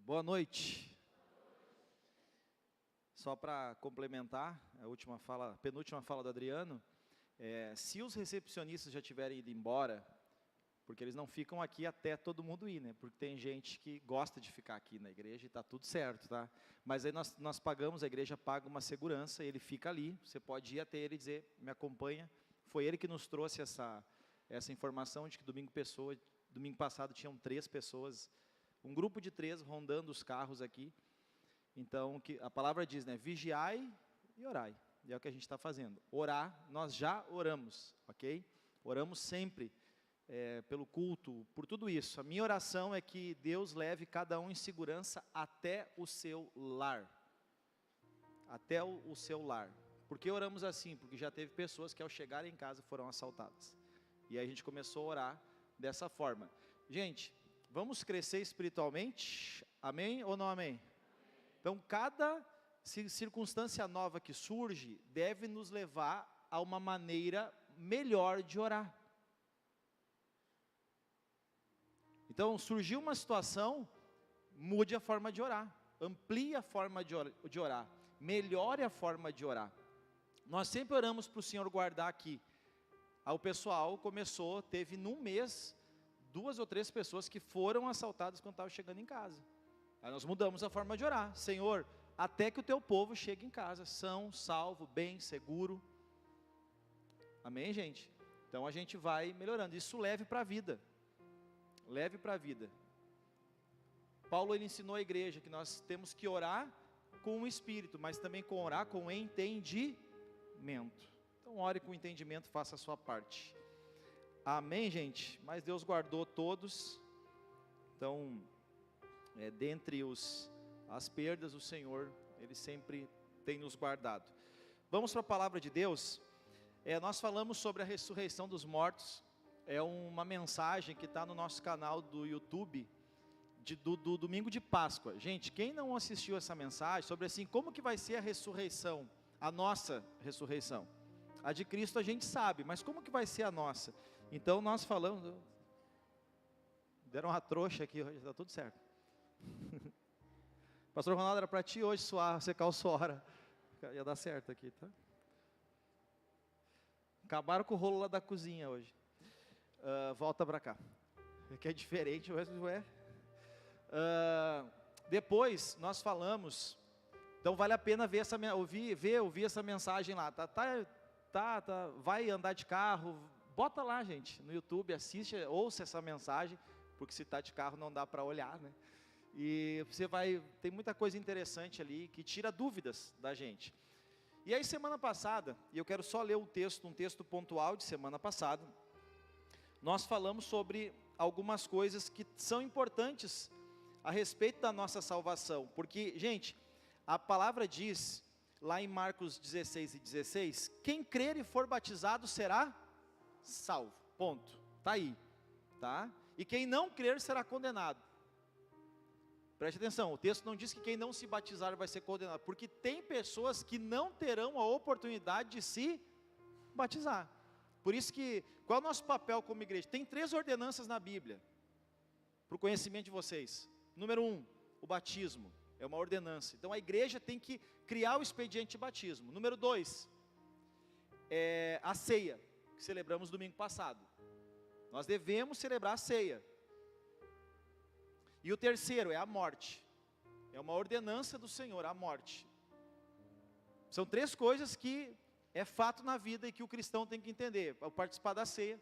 Boa noite. Só para complementar a penúltima fala do Adriano, se os recepcionistas já tiverem ido embora, porque eles não ficam aqui até todo mundo ir, né? Porque tem gente que gosta de ficar aqui na igreja e está tudo certo, tá? Mas aí nós pagamos, a igreja paga uma segurança, ele fica ali, você pode ir até ele e dizer, me acompanha. Foi ele que nos trouxe essa informação de que domingo passado tinham 3 pessoas, um grupo de 3 rondando os carros aqui. Então, a palavra diz, né, vigiai e orai, e é o que a gente está fazendo. Orar, nós já oramos, ok? Oramos sempre, pelo culto, por tudo isso. A minha oração é que Deus leve cada um em segurança até o seu lar. Até o seu lar. Por que oramos assim? Porque já teve pessoas que ao chegarem em casa foram assaltadas. E aí a gente começou a orar dessa forma. Gente, vamos crescer espiritualmente? Amém ou não amém? Então, cada circunstância nova que surge deve nos levar a uma maneira melhor de orar. Então, surgiu uma situação, mude a forma de orar, amplie a forma de orar, melhore a forma de orar. Nós sempre oramos para o Senhor guardar aqui. Aí o pessoal teve num mês, 2 ou 3 pessoas que foram assaltadas quando estavam chegando em casa. Aí nós mudamos a forma de orar. Senhor, até que o teu povo chegue em casa, são, salvo, bem, seguro. Amém, gente? Então a gente vai melhorando. Isso leve para a vida. Leve para a vida. Paulo, ele ensinou a igreja que nós temos que orar com o Espírito, mas também orar com entendimento. Então ore com entendimento, faça a sua parte. Amém, gente? Mas Deus guardou todos. Então, dentre as perdas, o Senhor, Ele sempre tem nos guardado. Vamos para a palavra de Deus. Nós falamos sobre a ressurreição dos mortos. É uma mensagem que está no nosso canal do YouTube, do domingo de Páscoa. Gente, quem não assistiu essa mensagem, sobre assim, como que vai ser a ressurreição, a nossa ressurreição? A de Cristo a gente sabe, mas como que vai ser a nossa? Então nós falamos, deram uma trouxa aqui, hoje está tudo certo. Pastor Ronaldo, era para ti hoje secar o suor, ia dar certo aqui, tá? Acabaram com o rolo lá da cozinha hoje. Volta para cá, que é diferente, depois nós falamos, então vale a pena ouvir essa mensagem lá, vai andar de carro, bota lá, gente, no YouTube, assiste, ouça essa mensagem, porque se está de carro não dá para olhar, né? E tem muita coisa interessante ali, que tira dúvidas da gente. E aí semana passada, e eu quero só ler um texto pontual de semana passada, nós falamos sobre algumas coisas que são importantes a respeito da nossa salvação, porque, gente, a palavra diz, lá em Marcos 16:16, quem crer e for batizado será salvo, ponto, está aí, tá? E quem não crer será condenado. Preste atenção, o texto não diz que quem não se batizar vai ser condenado, porque tem pessoas que não terão a oportunidade de se batizar. Por isso que, qual é o nosso papel como igreja? Tem 3 ordenanças na Bíblia, para o conhecimento de vocês. Número 1, o batismo, é uma ordenança. Então a igreja tem que criar o expediente de batismo. Número 2, a ceia, que celebramos domingo passado. Nós devemos celebrar a ceia. E o terceiro é a morte. É uma ordenança do Senhor, a morte. São 3 coisas que é fato na vida e que o cristão tem que entender. Ao participar da ceia,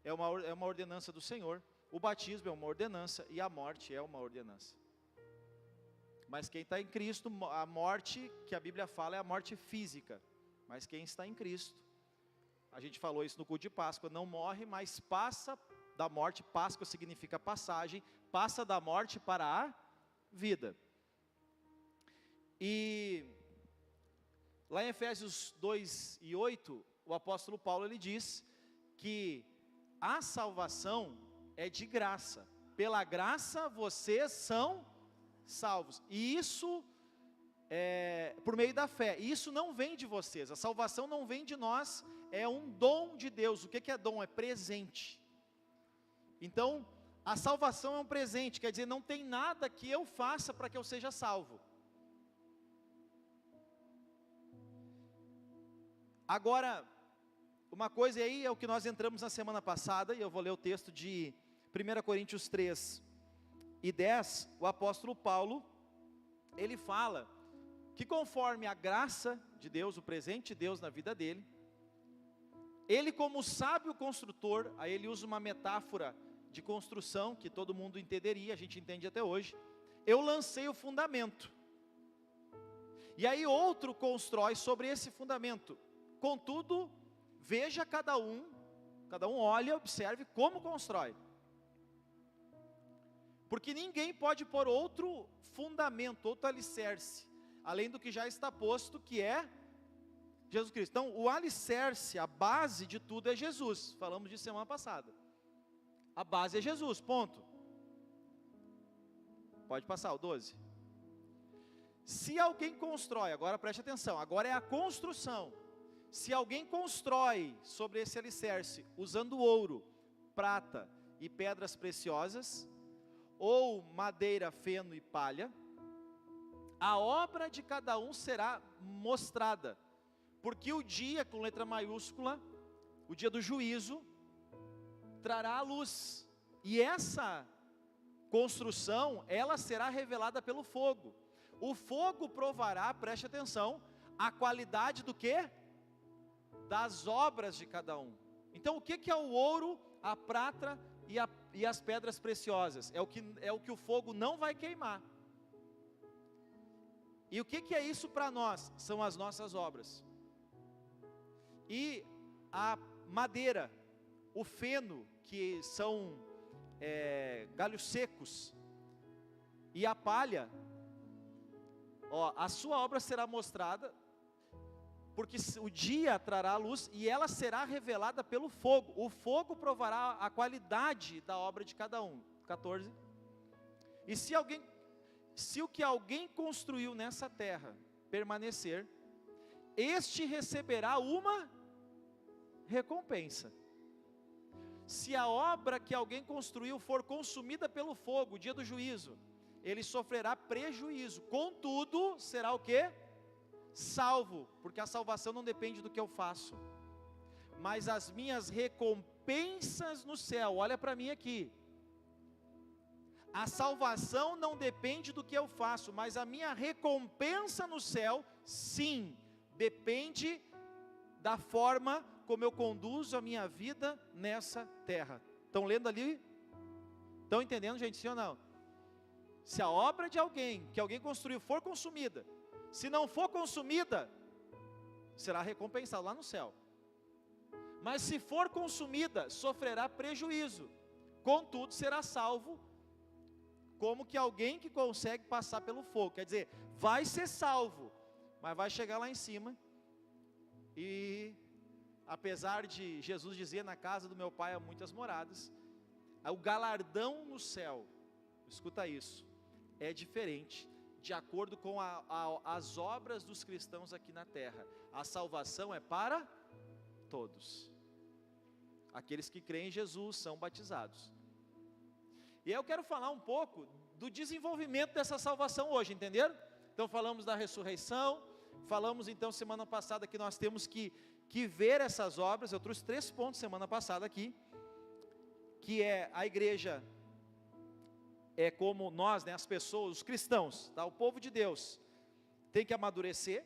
é uma ordenança do Senhor. O batismo é uma ordenança e a morte é uma ordenança. Mas quem está em Cristo, a morte que a Bíblia fala é a morte física. Mas quem está em Cristo, a gente falou isso no culto de Páscoa, não morre, mas passa da morte. Páscoa significa passagem, passa da morte para a vida. E lá em Efésios 2:8, o apóstolo Paulo, ele diz que a salvação é de graça, pela graça vocês são salvos, e isso por meio da fé, e isso não vem de vocês, a salvação não vem de nós, é um dom de Deus. O que é dom? É presente. Então, A salvação é um presente, quer dizer, não tem nada que eu faça para que eu seja salvo. Agora, uma coisa aí é o que nós entramos na semana passada, e eu vou ler o texto de 1 Coríntios 3 e 10, o apóstolo Paulo, ele fala que conforme a graça de Deus, o presente de Deus na vida dele, ele como sábio construtor, aí ele usa uma metáfora de construção, que todo mundo entenderia, a gente entende até hoje, eu lancei o fundamento, e aí outro constrói sobre esse fundamento. Contudo, veja cada um olha, observe como constrói. Porque ninguém pode pôr outro fundamento, outro alicerce, além do que já está posto, que é Jesus Cristo. Então, o alicerce, a base de tudo é Jesus. Falamos disso semana passada. A base é Jesus, ponto. Pode passar o 12. Se alguém constrói, agora preste atenção, agora é a construção. Se alguém constrói sobre esse alicerce, usando ouro, prata e pedras preciosas, ou madeira, feno e palha, a obra de cada um será mostrada, porque o dia, com letra maiúscula, o dia do juízo, trará a luz, e essa construção, ela será revelada pelo fogo. O fogo provará, preste atenção, a qualidade do quê? Das obras de cada um. Então o que é o ouro, a prata e as pedras preciosas? É o que o fogo não vai queimar. E o que é isso para nós? São as nossas obras. E a madeira, o feno, que são galhos secos, e a palha, a sua obra será mostrada, porque o dia trará a luz e ela será revelada pelo fogo. O fogo provará a qualidade da obra de cada um. 14. E se o que alguém construiu nessa terra permanecer, este receberá uma recompensa. Se a obra que alguém construiu for consumida pelo fogo, o dia do juízo, ele sofrerá prejuízo. Contudo, será o quê? Salvo, porque a salvação não depende do que eu faço, mas as minhas recompensas no céu. Olha para mim aqui, a salvação não depende do que eu faço, mas a minha recompensa no céu, sim, depende da forma como eu conduzo a minha vida nessa terra. Estão lendo ali? Estão entendendo, gente, sim ou não? Se a obra de alguém, que alguém construiu, for consumida, se não for consumida, será recompensado lá no céu. Mas se for consumida, sofrerá prejuízo. Contudo, será salvo, como que alguém que consegue passar pelo fogo. Quer dizer, vai ser salvo, mas vai chegar lá em cima. E apesar de Jesus dizer, na casa do meu pai há muitas moradas, o galardão no céu, escuta isso, é diferente, de acordo com as obras dos cristãos aqui na terra. A salvação é para todos. Aqueles que creem em Jesus são batizados. E eu quero falar um pouco do desenvolvimento dessa salvação hoje, entenderam? Então falamos da ressurreição, falamos então semana passada que nós temos que ver essas obras. Eu trouxe 3 pontos semana passada aqui, que é a igreja, é como nós, né, as pessoas, os cristãos, tá? O povo de Deus tem que amadurecer,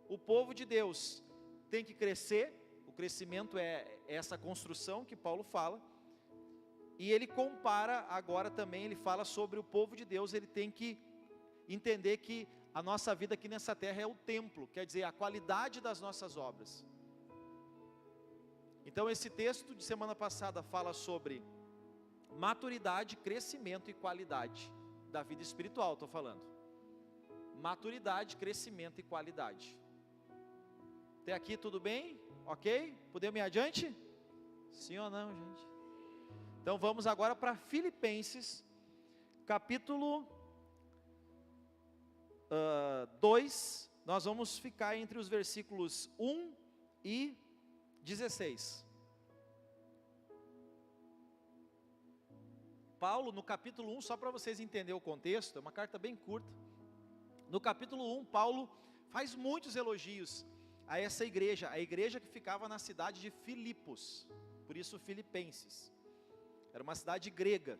o povo de Deus tem que crescer, o crescimento é essa construção que Paulo fala, e ele compara agora também, ele fala sobre o povo de Deus, ele tem que entender que a nossa vida aqui nessa terra é o templo, quer dizer, a qualidade das nossas obras. Então esse texto de semana passada fala sobre maturidade, crescimento e qualidade da vida espiritual, estou falando. Maturidade, crescimento e qualidade. Até aqui tudo bem? Ok? Podemos ir adiante? Sim ou não, gente? Então vamos agora para Filipenses, capítulo 2, nós vamos ficar entre os versículos 1 e 16. Paulo, no capítulo 1, só para vocês entenderem o contexto, é uma carta bem curta. No capítulo 1, Paulo faz muitos elogios a essa igreja, a igreja que ficava na cidade de Filipos, por isso Filipenses. Era uma cidade grega.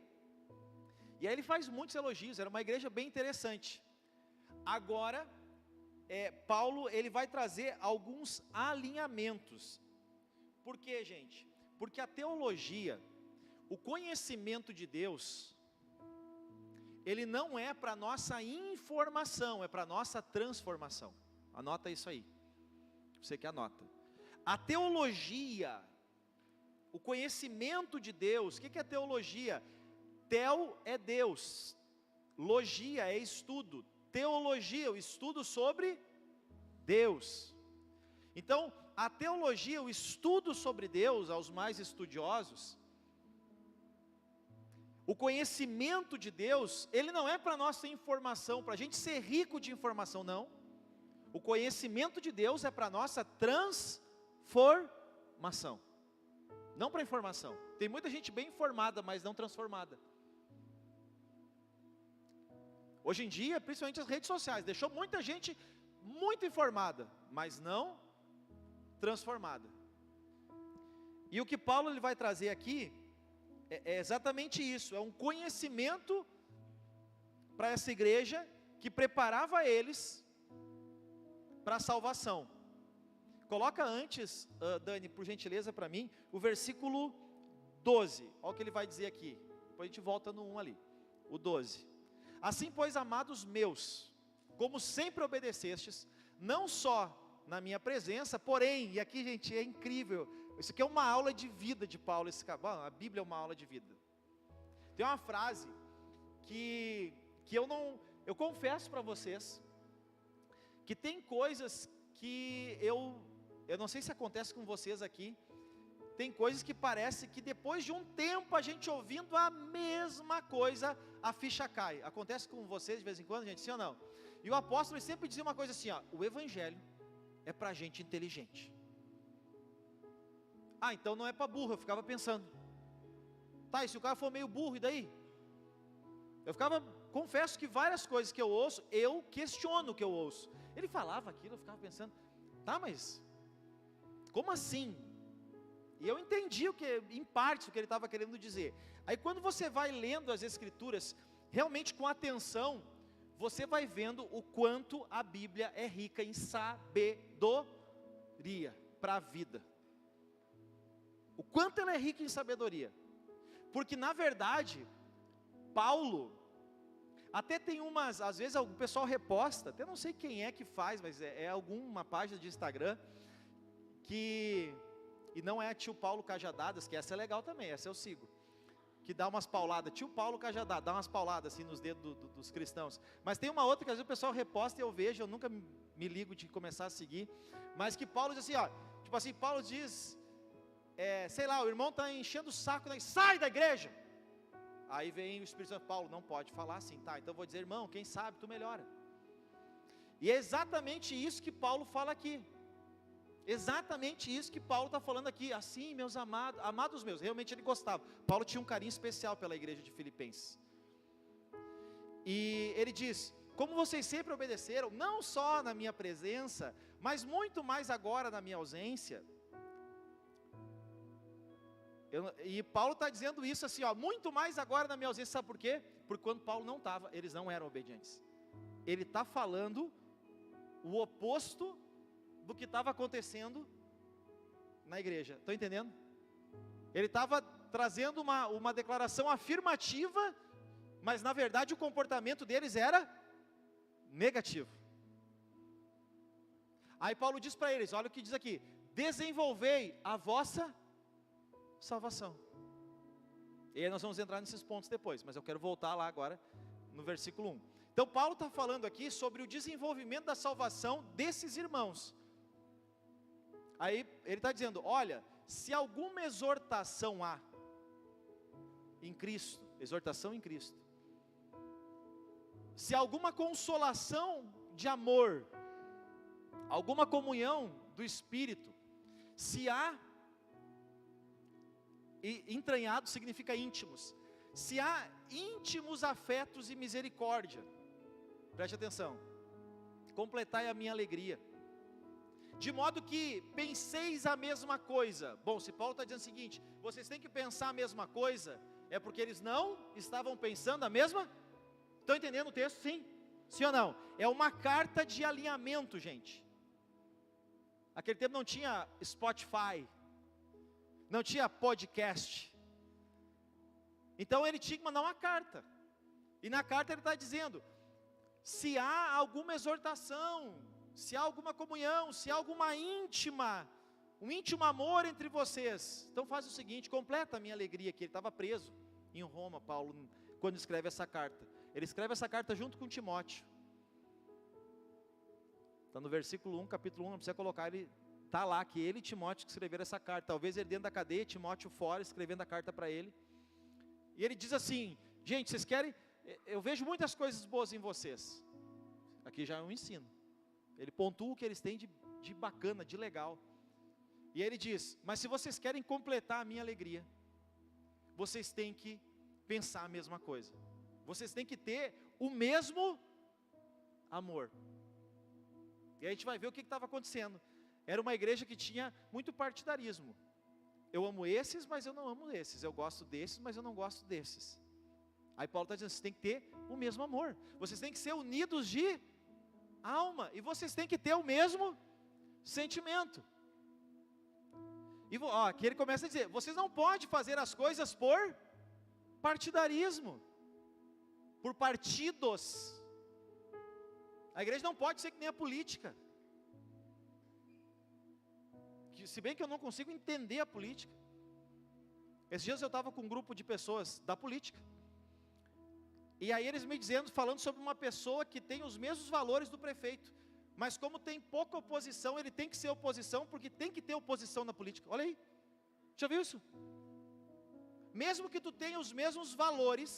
E aí ele faz muitos elogios, era uma igreja bem interessante. Agora, Paulo, ele vai trazer alguns alinhamentos. Por quê, gente? Porque a teologia, o conhecimento de Deus, ele não é para nossa informação, é para nossa transformação. Anota isso aí, você que anota. A teologia, o conhecimento de Deus, o que é teologia? Tel é Deus, logia é estudo, teologia, o estudo sobre Deus. Então, a teologia, o estudo sobre Deus, aos mais estudiosos, o conhecimento de Deus, ele não é para nossa informação, para a gente ser rico de informação, não. O conhecimento de Deus é para nossa transformação, não para informação. Tem muita gente bem informada, mas não transformada. Hoje em dia, principalmente as redes sociais, deixou muita gente muito informada, mas não transformada. E o que Paulo ele vai trazer aqui é exatamente isso, é um conhecimento para essa igreja que preparava eles para a salvação. Coloca antes, Dani, por gentileza para mim, o versículo 12, olha o que ele vai dizer aqui, depois a gente volta no 1 ali, o 12. Assim, pois, amados meus, como sempre obedecestes, não só na minha presença, porém, e aqui, gente, é incrível, isso aqui é uma aula de vida de Paulo, a Bíblia é uma aula de vida. Tem uma frase que eu confesso para vocês, que tem coisas que eu não sei se acontece com vocês aqui, tem coisas que parece que depois de um tempo a gente ouvindo a mesma coisa, a ficha cai. Acontece com vocês de vez em quando, gente, sim ou não? E o apóstolo sempre dizia uma coisa assim, ó, o evangelho é para gente inteligente. Então não é para burro, eu ficava pensando. Tá, e se o cara for meio burro, e daí? Confesso que várias coisas que eu ouço, eu questiono o que eu ouço. Ele falava aquilo, eu ficava pensando, tá, mas como assim? E eu entendi em parte o que ele estava querendo dizer. Aí quando você vai lendo as escrituras, realmente com atenção, você vai vendo o quanto a Bíblia é rica em sabedoria para a vida. O quanto ela é rica em sabedoria. Porque na verdade, Paulo, até tem umas, às vezes o pessoal reposta, até não sei quem é que faz, mas é alguma página de Instagram, e não é a tio Paulo Cajadadas, que essa é legal também, essa eu sigo, que dá umas pauladas, tio Paulo Cajadadas, dá umas pauladas assim nos dedos dos cristãos, mas tem uma outra que às vezes o pessoal reposta e eu vejo, eu nunca me ligo de começar a seguir, mas que Paulo diz assim, ó, tipo assim, Paulo diz, sei lá, o irmão está enchendo o saco, sai da igreja, aí vem o Espírito Santo, Paulo, não pode falar assim, tá, então eu vou dizer, irmão, quem sabe, tu melhora, e é exatamente isso que Paulo fala aqui, exatamente isso que Paulo está falando aqui, assim meus amados meus, realmente ele gostava, Paulo tinha um carinho especial pela igreja de Filipenses, e ele diz, como vocês sempre obedeceram, não só na minha presença, mas muito mais agora na minha ausência, e Paulo está dizendo isso assim, ó, muito mais agora na minha ausência, sabe por quê? Porque quando Paulo não estava, eles não eram obedientes, ele está falando o oposto do que estava acontecendo na igreja, estão entendendo? Ele estava trazendo uma declaração afirmativa, mas na verdade o comportamento deles era negativo. Aí Paulo diz para eles, olha o que diz aqui, desenvolvei a vossa salvação. E aí nós vamos entrar nesses pontos depois, mas eu quero voltar lá agora, no versículo 1. Então Paulo está falando aqui sobre o desenvolvimento da salvação desses irmãos. Aí ele está dizendo, olha, se alguma exortação há em Cristo, exortação em Cristo, se alguma consolação de amor, alguma comunhão do Espírito, se há, e entranhado significa íntimos, se há íntimos afetos e misericórdia, preste atenção, completai a minha alegria, de modo que penseis a mesma coisa. Bom, se Paulo está dizendo o seguinte, vocês têm que pensar a mesma coisa, é porque eles não estavam pensando a mesma. Estão entendendo o texto? Sim? Sim ou não? É uma carta de alinhamento, gente. Aquele tempo não tinha Spotify, não tinha podcast, então ele tinha que mandar uma carta, e na carta ele está dizendo, se há alguma exortação, se há alguma comunhão, se há alguma um íntimo amor entre vocês, então faz o seguinte, completa a minha alegria, que ele estava preso em Roma, Paulo, quando escreve essa carta, ele escreve essa carta junto com Timóteo, está no versículo 1, capítulo 1, não precisa colocar, ele está lá, que ele e Timóteo que escreveram essa carta, talvez ele dentro da cadeia, Timóteo fora, escrevendo a carta para ele, e ele diz assim, gente, vocês querem, eu vejo muitas coisas boas em vocês, aqui já é um ensino, ele pontua o que eles têm de bacana, de legal, e aí ele diz, mas se vocês querem completar a minha alegria, vocês têm que pensar a mesma coisa, vocês têm que ter o mesmo amor, e aí a gente vai ver o que estava acontecendo, era uma igreja que tinha muito partidarismo, eu amo esses, mas eu não amo esses, eu gosto desses, mas eu não gosto desses, aí Paulo está dizendo, vocês têm que ter o mesmo amor, vocês têm que ser unidos de alma, e vocês têm que ter o mesmo sentimento, e aqui ele começa a dizer, vocês não podem fazer as coisas por partidarismo, por partidos, a igreja não pode ser que nem a política, se bem que eu não consigo entender a política, esses dias eu estava com um grupo de pessoas da política, e aí eles me dizendo, falando sobre uma pessoa que tem os mesmos valores do prefeito, mas como tem pouca oposição, ele tem que ser oposição, porque tem que ter oposição na política, olha aí, já viu isso? Mesmo que tu tenha os mesmos valores,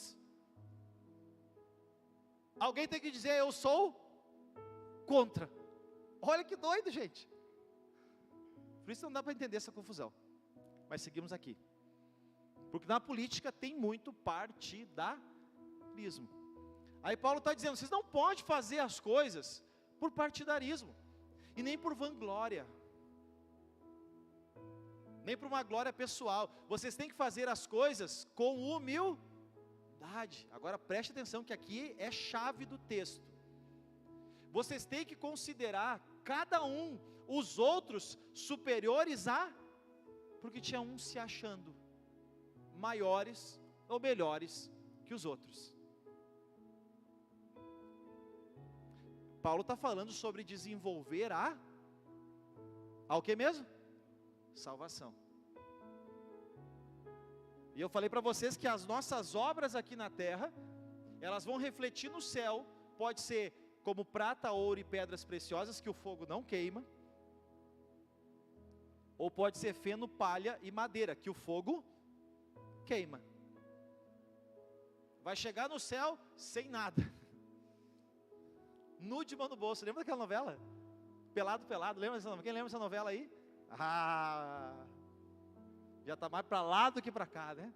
alguém tem que dizer, eu sou contra, olha que doido, gente, por isso não dá para entender essa confusão, mas seguimos aqui, porque na política tem muito partidarismo, aí Paulo está dizendo, vocês não podem fazer as coisas por partidarismo, e nem por vanglória, nem por uma glória pessoal, vocês têm que fazer as coisas com humildade, agora preste atenção que aqui é chave do texto, vocês têm que considerar cada um, os outros superiores porque tinha uns se achando maiores ou melhores que os outros. Paulo está falando sobre desenvolver o que mesmo? Salvação. E eu falei para vocês que as nossas obras aqui na terra, elas vão refletir no céu, pode ser como prata, ouro e pedras preciosas que o fogo não queima, ou pode ser feno, palha e madeira que o fogo queima. Vai chegar no céu sem nada, nu de mão no bolso. Lembra daquela novela? Pelado, pelado, lembra dessa novela? Quem lembra dessa novela aí? Já está mais para lá do que para cá, né?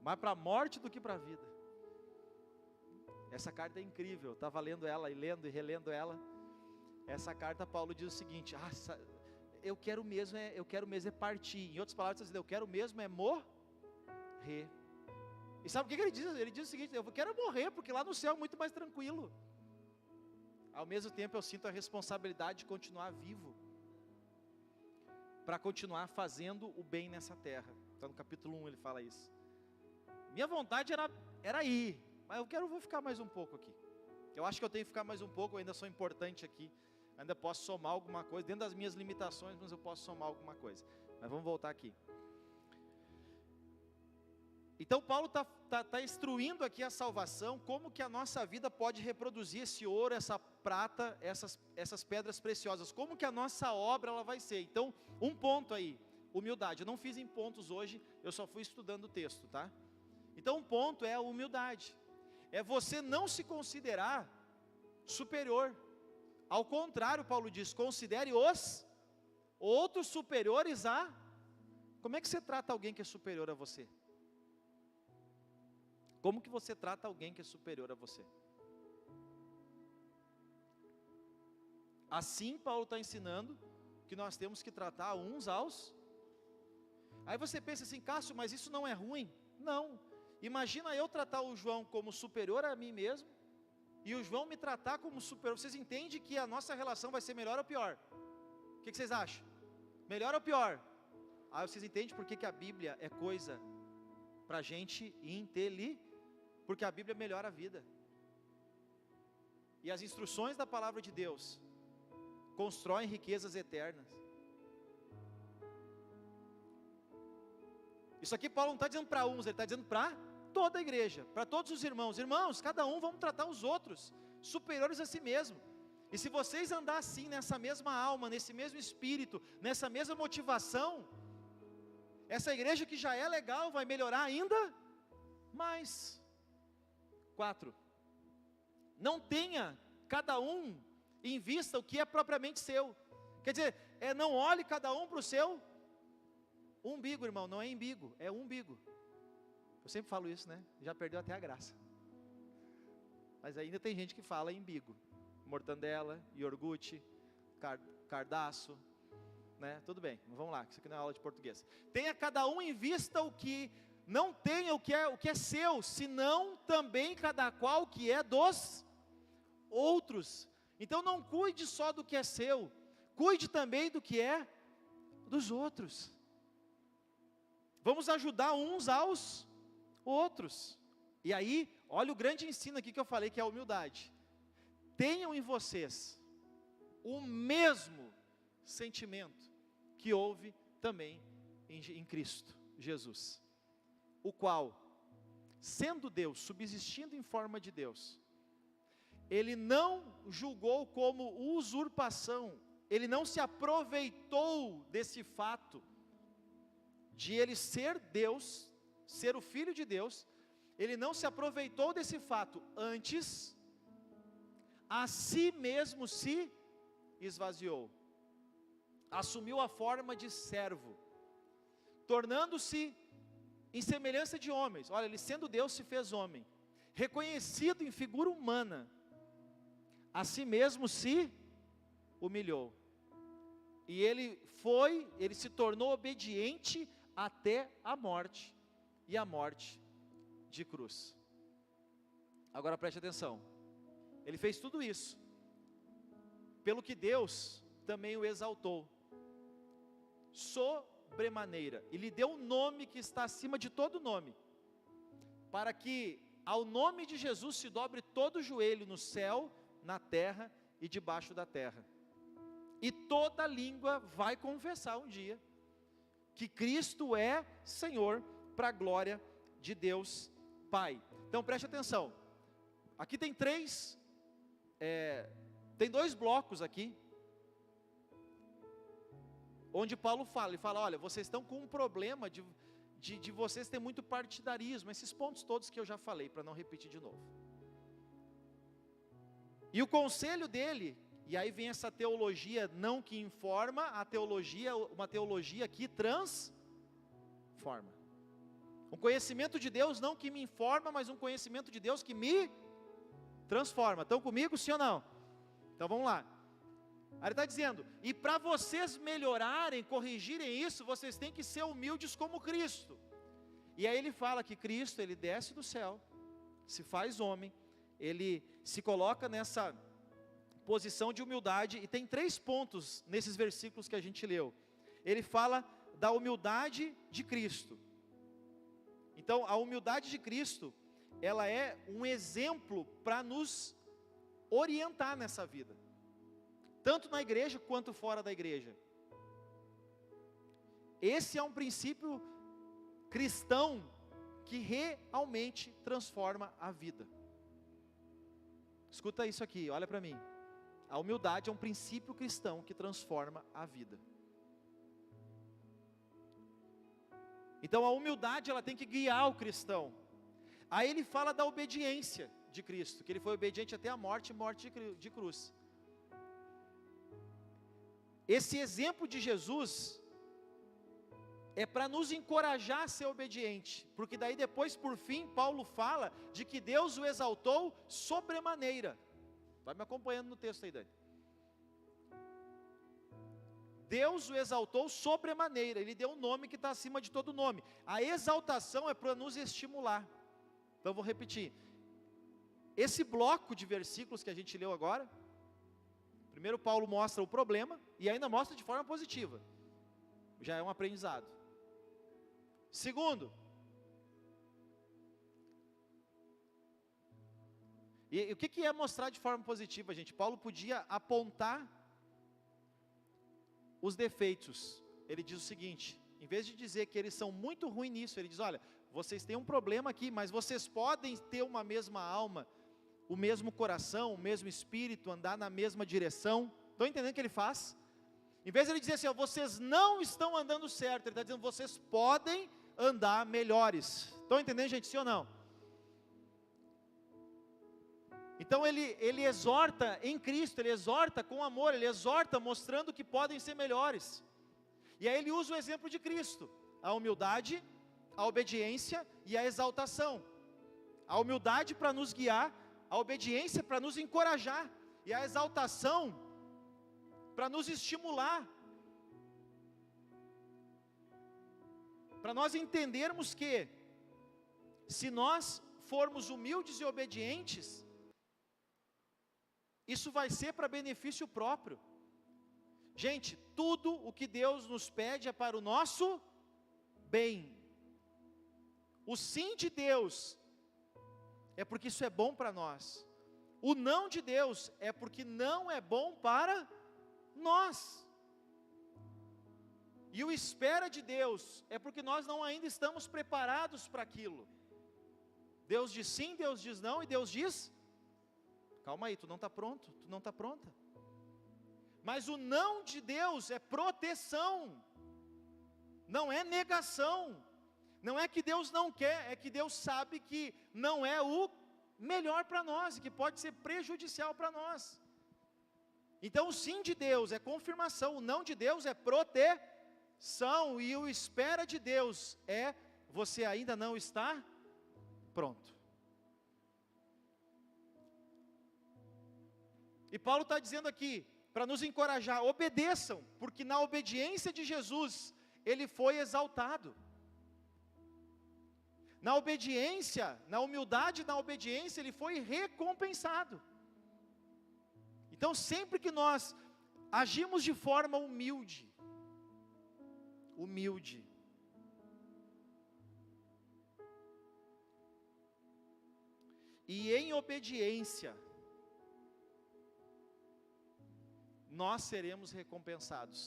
Mais para a morte do que para a vida. Essa carta é incrível, estava lendo ela e lendo e relendo ela. Essa carta Paulo diz o seguinte, eu quero mesmo é partir. Em outras palavras, eu quero mesmo é morrer. E sabe o que ele diz? Ele diz o seguinte, eu quero morrer, porque lá no céu é muito mais tranquilo. Ao mesmo tempo eu sinto a responsabilidade de continuar vivo, para continuar fazendo o bem nessa terra. Então no capítulo 1 ele fala isso. Minha vontade era ir, mas eu vou ficar mais um pouco aqui. Eu acho que eu tenho que ficar mais um pouco, eu ainda sou importante aqui. Ainda posso somar alguma coisa, dentro das minhas limitações, mas eu posso somar alguma coisa. Mas vamos voltar aqui. Então Paulo está instruindo aqui a salvação, como que a nossa vida pode reproduzir esse ouro, essa prata, essas pedras preciosas, como que a nossa obra ela vai ser. Então, um ponto aí, humildade. Eu não fiz em pontos hoje, eu só fui estudando o texto, tá? Então um ponto é a humildade, é você não se considerar superior, ao contrário, Paulo diz, considere os outros superiores como é que você trata alguém que é superior a você? Como que você trata alguém que é superior a você? Assim Paulo está ensinando que nós temos que tratar uns aos. Aí você pensa assim, Cássio, mas isso não é ruim? Não. Imagina eu tratar o João como superior a mim mesmo, e o João me tratar como superior. Vocês entendem que a nossa relação vai ser melhor ou pior? O que vocês acham? Melhor ou pior? Aí vocês entendem por que a Bíblia é coisa para gente inteligente? Porque a Bíblia melhora a vida. E as instruções da palavra de Deus constroem riquezas eternas. Isso aqui Paulo não está dizendo para uns, ele está dizendo para toda a igreja, para todos os irmãos. Irmãos, cada um vamos tratar os outros superiores a si mesmo. E se vocês andar assim, nessa mesma alma, nesse mesmo espírito, nessa mesma motivação, essa igreja que já é legal vai melhorar ainda mais. 4. Não tenha cada um em vista o que é propriamente seu. Quer dizer, não olhe cada um para o seu umbigo, irmão, não é umbigo, é umbigo. Eu sempre falo isso, né? Já perdeu até a graça. Mas ainda tem gente que fala umbigo. Mortandela, iogurte, cardaço, né? Tudo bem, vamos lá, isso aqui não é aula de português. Tenha cada um em vista o que não tenha o que é seu, senão também cada qual que é dos outros. Então não cuide só do que é seu, cuide também do que é dos outros. Vamos ajudar uns aos outros. E aí, olha o grande ensino aqui que eu falei, que é a humildade. Tenham em vocês o mesmo sentimento que houve também em Cristo Jesus, o qual, sendo Deus, subsistindo em forma de Deus, Ele não julgou como usurpação, Ele não se aproveitou desse fato, de Ele ser Deus, ser o Filho de Deus, Ele não se aproveitou desse fato, antes, a si mesmo se esvaziou, assumiu a forma de servo, tornando-se em semelhança de homens. Olha, Ele sendo Deus se fez homem, reconhecido em figura humana, a si mesmo se humilhou, e Ele se tornou obediente até a morte, e a morte de cruz. Agora preste atenção, Ele fez tudo isso, pelo que Deus também o exaltou, sobremaneira, e lhe deu um nome que está acima de todo nome, para que ao nome de Jesus se dobre todo o joelho no céu, na terra e debaixo da terra, e toda língua vai confessar um dia, que Cristo é Senhor, para a glória de Deus Pai. Então preste atenção, aqui tem tem 2 blocos aqui, onde Paulo fala, ele fala, olha, vocês estão com um problema de vocês terem muito partidarismo, esses pontos todos que eu já falei, para não repetir de novo. E o conselho dele, e aí vem essa teologia não que informa, uma teologia que transforma. Um conhecimento de Deus não que me informa, mas um conhecimento de Deus que me transforma. Estão comigo, sim ou não? Então vamos lá. Aí ele está dizendo, e para vocês melhorarem, corrigirem isso, vocês têm que ser humildes como Cristo. E aí ele fala que Cristo, Ele desce do céu, se faz homem, Ele se coloca nessa posição de humildade, e tem 3 pontos nesses versículos que a gente leu. Ele fala da humildade de Cristo. Então a humildade de Cristo, ela é um exemplo para nos orientar nessa vida, tanto na igreja quanto fora da igreja. Esse é um princípio cristão que realmente transforma a vida. Escuta isso aqui, olha para mim. A humildade é um princípio cristão que transforma a vida. Então a humildade, ela tem que guiar o cristão. Aí ele fala da obediência de Cristo, que Ele foi obediente até a morte de cruz. Esse exemplo de Jesus é para nos encorajar a ser obediente, porque daí depois, por fim, Paulo fala de que Deus o exaltou sobremaneira. Vai me acompanhando no texto aí, Dani. Deus o exaltou sobremaneira, Ele deu um nome que está acima de todo nome. A exaltação é para nos estimular. Então vou repetir. Esse bloco de versículos que a gente leu agora, primeiro Paulo mostra o problema, e ainda mostra de forma positiva. Já é um aprendizado. Segundo, e o que é mostrar de forma positiva, gente? Paulo podia apontar os defeitos. Ele diz o seguinte, em vez de dizer que eles são muito ruins nisso, ele diz, olha, vocês têm um problema aqui, mas vocês podem ter uma mesma alma, o mesmo coração, o mesmo espírito, andar na mesma direção. Estão entendendo o que ele faz? Em vez de ele dizer assim, ó, vocês não estão andando certo, ele está dizendo, vocês podem andar melhores. Estão entendendo, gente, sim ou não? Então ele exorta em Cristo, ele exorta com amor, ele exorta mostrando que podem ser melhores. E aí ele usa o exemplo de Cristo, a humildade, a obediência e a exaltação. A humildade para nos guiar, a obediência para nos encorajar, e a exaltação para nos estimular. Para nós entendermos que, se nós formos humildes e obedientes, isso vai ser para benefício próprio. Gente, tudo o que Deus nos pede é para o nosso bem. O sim de Deus é porque isso é bom para nós. O não de Deus é porque não é bom para nós. E o espera de Deus é porque nós não ainda estamos preparados para aquilo. Deus diz sim, Deus diz não, e Deus diz, calma aí, tu não está pronto, tu não está pronta. Mas o não de Deus é proteção, não é negação. Não é que Deus não quer, é que Deus sabe que não é o melhor para nós, e que pode ser prejudicial para nós. Então o sim de Deus é confirmação, o não de Deus é proteção, e o espera de Deus é, você ainda não está pronto. E Paulo está dizendo aqui, para nos encorajar, obedeçam, porque na obediência de Jesus, Ele foi exaltado. Na obediência, na humildade, na obediência, Ele foi recompensado. Então sempre que nós agimos de forma humilde, e em obediência, nós seremos recompensados.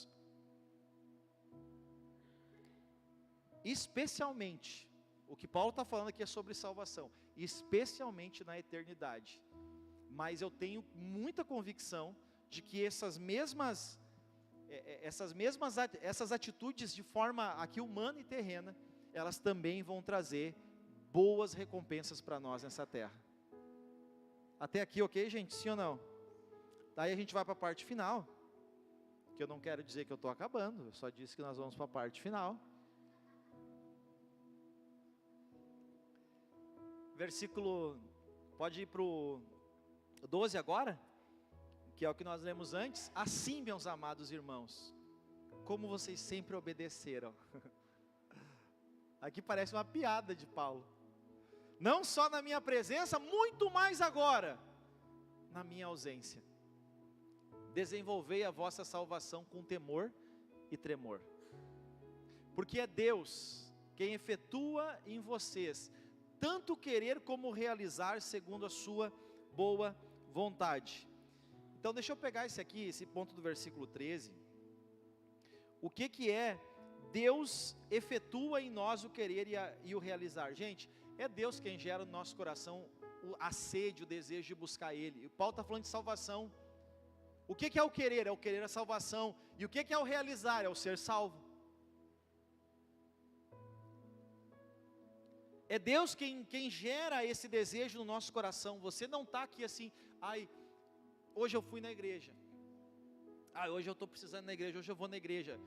Especialmente, o que Paulo está falando aqui é sobre salvação, especialmente na eternidade. Mas eu tenho muita convicção de que essas atitudes de forma aqui humana e terrena, elas também vão trazer boas recompensas para nós nessa terra. Até aqui, ok, gente? Sim ou não? Daí a gente vai para a parte final, que eu não quero dizer que eu estou acabando, eu só disse que nós vamos para a parte final. Versículo, pode ir para o 12 agora, que é o que nós lemos antes. Assim, meus amados irmãos, como vocês sempre obedeceram. Aqui parece uma piada de Paulo. Não só na minha presença, muito mais agora, na minha ausência. Desenvolvei a vossa salvação com temor e tremor. Porque é Deus quem efetua em vocês tanto querer como realizar segundo a sua boa vontade. Então deixa eu pegar esse ponto do versículo 13. O que é Deus efetua em nós o querer e o realizar? Gente, é Deus quem gera no nosso coração a sede, o desejo de buscar Ele. O Paulo está falando de salvação. O que é o querer? É o querer a salvação. E o que é o realizar? É o ser salvo. É Deus quem gera esse desejo no nosso coração. Você não está aqui assim, ai, hoje eu fui na igreja. Hoje eu estou precisando ir na igreja, hoje eu vou na igreja.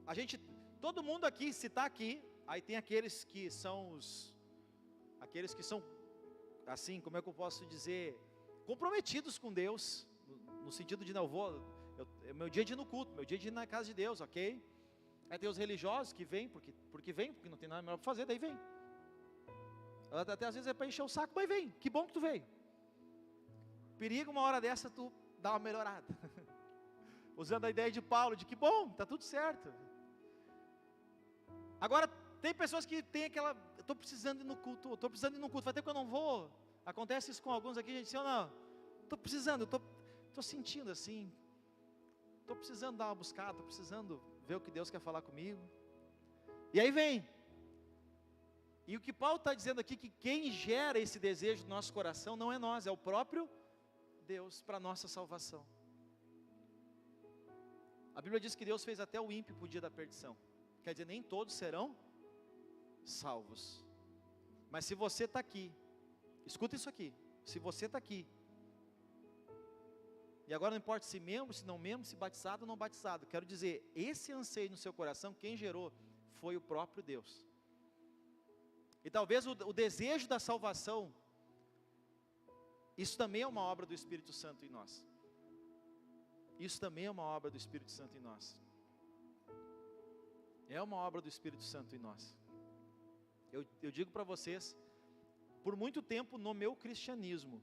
A gente Todo mundo aqui, se está aqui, aí tem aqueles que são assim, como é que eu posso dizer, comprometidos com Deus, no sentido de, não, meu dia de ir no culto, meu dia de ir na casa de Deus, ok? Aí tem os religiosos que vêm, porque não tem nada melhor para fazer, daí vem. Até às vezes é para encher o saco, mas vem, que bom que tu veio. Perigo, uma hora dessa, tu dá uma melhorada. Usando a ideia de Paulo, de que bom, está tudo certo. Agora, tem pessoas que tem aquela, eu estou precisando ir no culto, faz tempo que eu não vou. Acontece isso com alguns aqui, gente, assim, não, estou precisando, estou sentindo assim, estou precisando dar uma buscada, estou precisando ver o que Deus quer falar comigo. E aí vem. E o que Paulo está dizendo aqui, que quem gera esse desejo no nosso coração não é nós, é o próprio Deus, para a nossa salvação. A Bíblia diz que Deus fez até o ímpio para o dia da perdição. Quer dizer, nem todos serão salvos. Mas se você está aqui, escuta isso aqui, se você está aqui, e agora não importa se membro, se não membro, se batizado ou não batizado, quero dizer, esse anseio no seu coração, quem gerou foi o próprio Deus. E talvez o desejo da salvação, isso também é uma obra do Espírito Santo em nós. Isso também é uma obra do Espírito Santo em nós. É uma obra do Espírito Santo em nós. Eu digo para vocês, por muito tempo no meu cristianismo,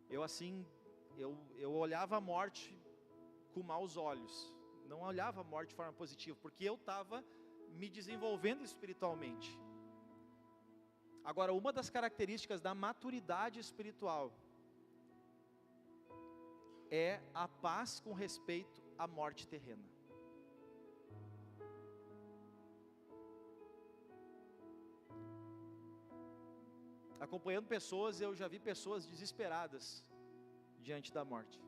eu olhava a morte com maus olhos. Não olhava a morte de forma positiva, porque eu estava me desenvolvendo espiritualmente. Agora, uma das características da maturidade espiritual é a paz com respeito à morte terrena. Acompanhando pessoas, eu já vi pessoas desesperadas diante da morte.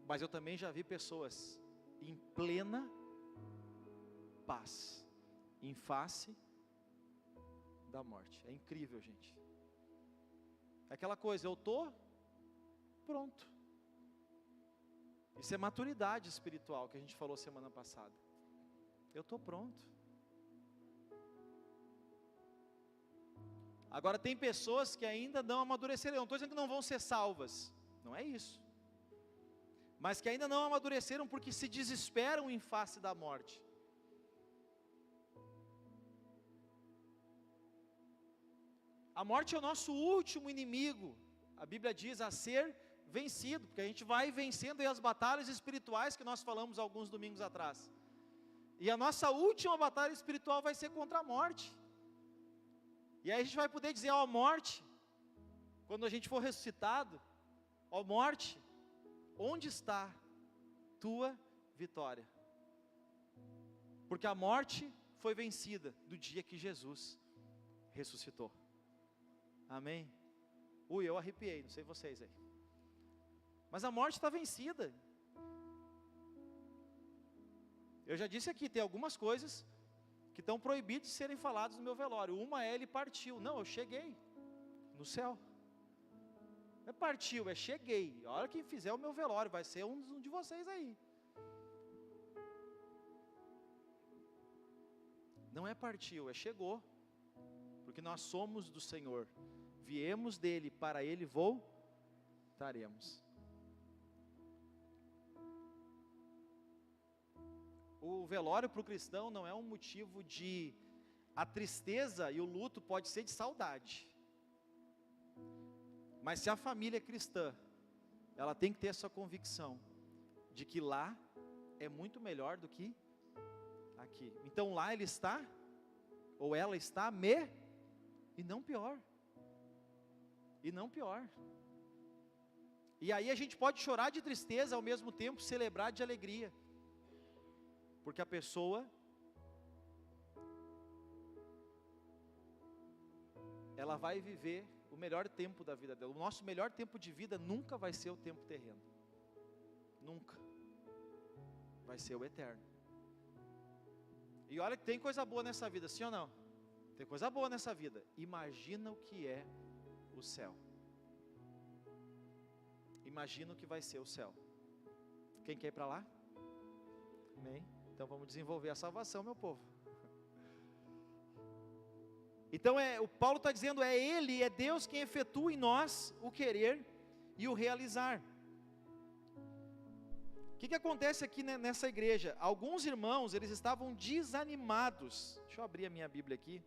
Mas eu também já vi pessoas em plena paz, em face da morte. É incrível, gente. É aquela coisa, eu estou pronto. Isso é maturidade espiritual que a gente falou semana passada. Eu estou pronto. Agora tem pessoas que ainda não amadureceram. Eu não estou dizendo que não vão ser salvas. Não é isso. Mas que ainda não amadureceram porque se desesperam em face da morte. A morte é o nosso último inimigo. A Bíblia diz a ser vencido, porque a gente vai vencendo aí as batalhas espirituais que nós falamos alguns domingos atrás. E a nossa última batalha espiritual vai ser contra a morte. E aí a gente vai poder dizer, ó morte, quando a gente for ressuscitado, ó morte, onde está tua vitória? Porque a morte foi vencida do dia que Jesus ressuscitou. Amém? Eu arrepiei, não sei vocês aí. Mas a morte está vencida. Eu já disse aqui, tem algumas coisas que estão proibidas de serem faladas no meu velório. Uma é ele partiu. Não, eu cheguei no céu. Não é partiu, é cheguei. A hora que fizer o meu velório, vai ser um de vocês aí. Não é partiu, é chegou. Porque nós somos do Senhor. Viemos dele, para ele voltaremos. O velório para o cristão não é um motivo de... A tristeza e o luto pode ser de saudade. Mas se a família é cristã, ela tem que ter essa convicção de que lá é muito melhor do que aqui. Então lá ele está, ou ela está, e não pior. E não pior. E aí a gente pode chorar de tristeza, ao mesmo tempo celebrar de alegria. Porque a pessoa, ela vai viver o melhor tempo da vida dela. O nosso melhor tempo de vida nunca vai ser o tempo terreno. Nunca. Vai ser o eterno. E olha que tem coisa boa nessa vida, sim ou não? Tem coisa boa nessa vida. Imagina o que é o céu. Imagina o que vai ser o céu. Quem quer ir para lá? Amém? Então vamos desenvolver a salvação, meu povo. Então o Paulo está dizendo, Ele, é Deus quem efetua em nós o querer e o realizar. O que acontece aqui nessa igreja? Alguns irmãos, eles estavam desanimados. Deixa eu abrir a minha Bíblia aqui.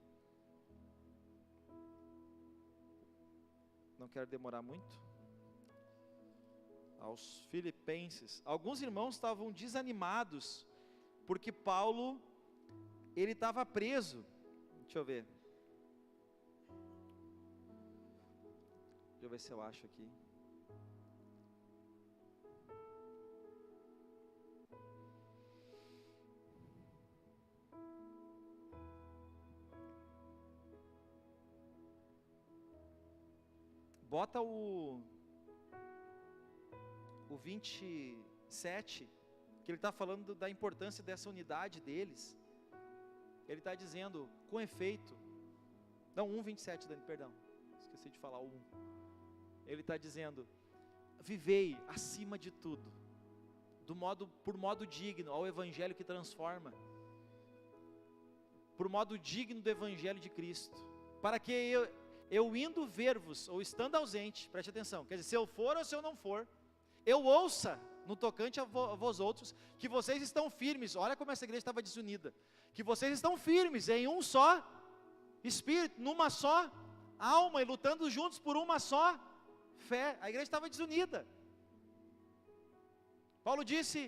Não quero demorar muito. Aos Filipenses. Alguns irmãos estavam desanimados, porque Paulo, ele estava preso. Deixa eu ver. Deixa eu ver se eu acho aqui. Bota o 27, que ele está falando da importância dessa unidade deles. Ele está dizendo, com efeito, não, 1:27, Dani, perdão, esqueci de falar o 1. Ele está dizendo, vivei acima de tudo, por modo digno ao evangelho que transforma, por modo digno do evangelho de Cristo, para que eu indo ver-vos, ou estando ausente, preste atenção, quer dizer, se eu for ou se eu não for, eu ouça, no tocante a vós outros, que vocês estão firmes. Olha como essa igreja estava desunida, que vocês estão firmes em um só Espírito, numa só alma, e lutando juntos por uma só fé. A igreja estava desunida. Paulo disse,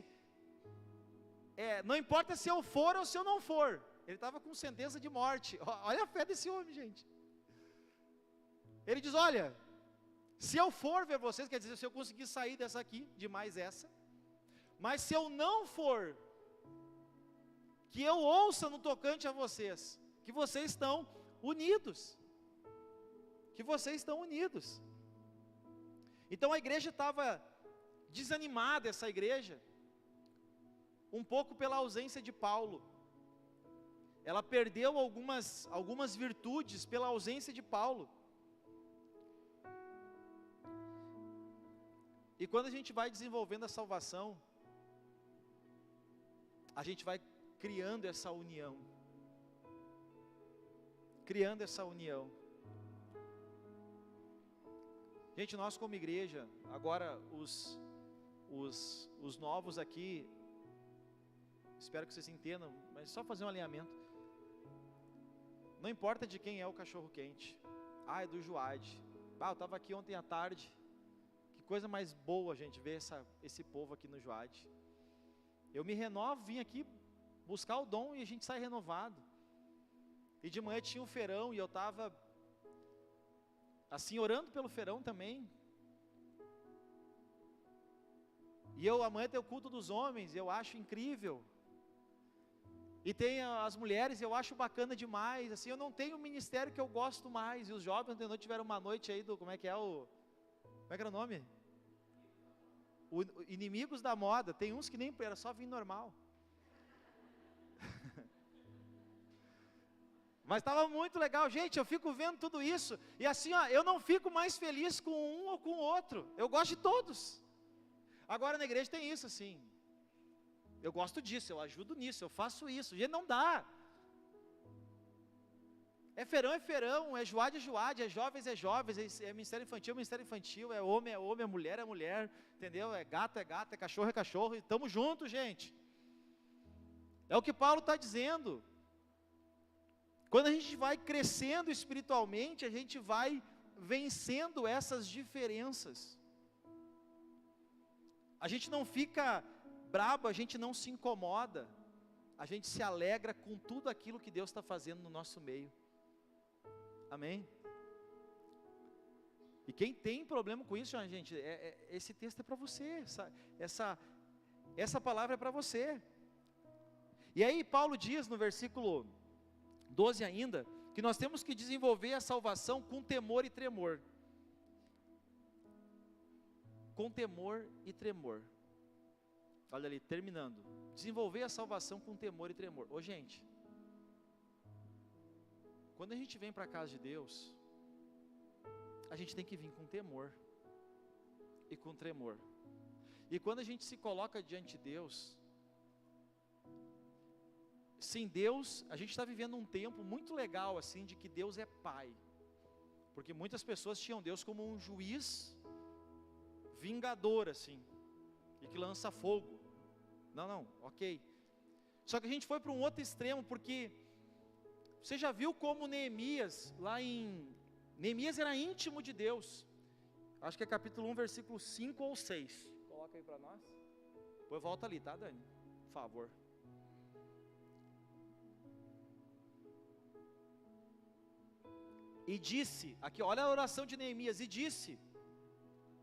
não importa se eu for ou se eu não for, ele estava com sentença de morte. Olha a fé desse homem, gente. Ele diz, olha, se eu for ver vocês, quer dizer, se eu conseguir sair dessa aqui, de mais essa, mas se eu não for, que eu ouça no tocante a vocês, que vocês estão unidos, Então a igreja estava desanimada, essa igreja, um pouco pela ausência de Paulo, ela perdeu algumas virtudes pela ausência de Paulo. E quando a gente vai desenvolvendo a salvação, a gente vai criando essa união. Gente, nós como igreja, agora os novos aqui, espero que vocês entendam, mas só fazer um alinhamento. Não importa de quem é o cachorro quente. É do Juade. Eu estava aqui ontem à tarde. Coisa mais boa, gente, ver esse povo aqui no Juade. Eu me renovo, vim aqui buscar o dom e a gente sai renovado. E de manhã tinha um feirão e eu estava assim, orando pelo feirão também. E amanhã tem o culto dos homens, eu acho incrível. E tem as mulheres, eu acho bacana demais. Assim, eu não tenho um ministério que eu gosto mais. E os jovens ontem à noite tiveram uma noite aí como é que era o nome? Inimigos da moda. Tem uns que nem era só vinho normal. Mas estava muito legal, gente. Eu fico vendo tudo isso e assim, eu não fico mais feliz com um ou com o outro. Eu gosto de todos. Agora na igreja tem isso assim. Eu gosto disso, eu ajudo nisso, eu faço isso. Gente, não dá. É feirão, é Juade, é jovens, é ministério infantil, é homem, é mulher, entendeu? É gato, é cachorro, e estamos juntos, gente. É o que Paulo está dizendo. Quando a gente vai crescendo espiritualmente, a gente vai vencendo essas diferenças. A gente não fica brabo, a gente não se incomoda, a gente se alegra com tudo aquilo que Deus está fazendo no nosso meio. Amém? E quem tem problema com isso, gente, esse texto é para você, essa palavra é para você. E aí Paulo diz no versículo 12 ainda, que nós temos que desenvolver a salvação com temor e tremor. Com temor e tremor. Olha ali, terminando. Desenvolver a salvação com temor e tremor. Gente, quando a gente vem para a casa de Deus, a gente tem que vir com temor e com tremor. E quando a gente se coloca diante de Deus, sim, Deus, a gente está vivendo um tempo muito legal assim, de que Deus é Pai, porque muitas pessoas tinham Deus como um juiz vingador assim, e que lança fogo. Não, ok. Só que a gente foi para um outro extremo, porque você já viu como Neemias, Neemias era íntimo de Deus, acho que é capítulo 1, versículo 5 ou 6, coloca aí para nós, depois volta ali, tá, Dani, por favor. E disse, aqui olha a oração de Neemias, e disse: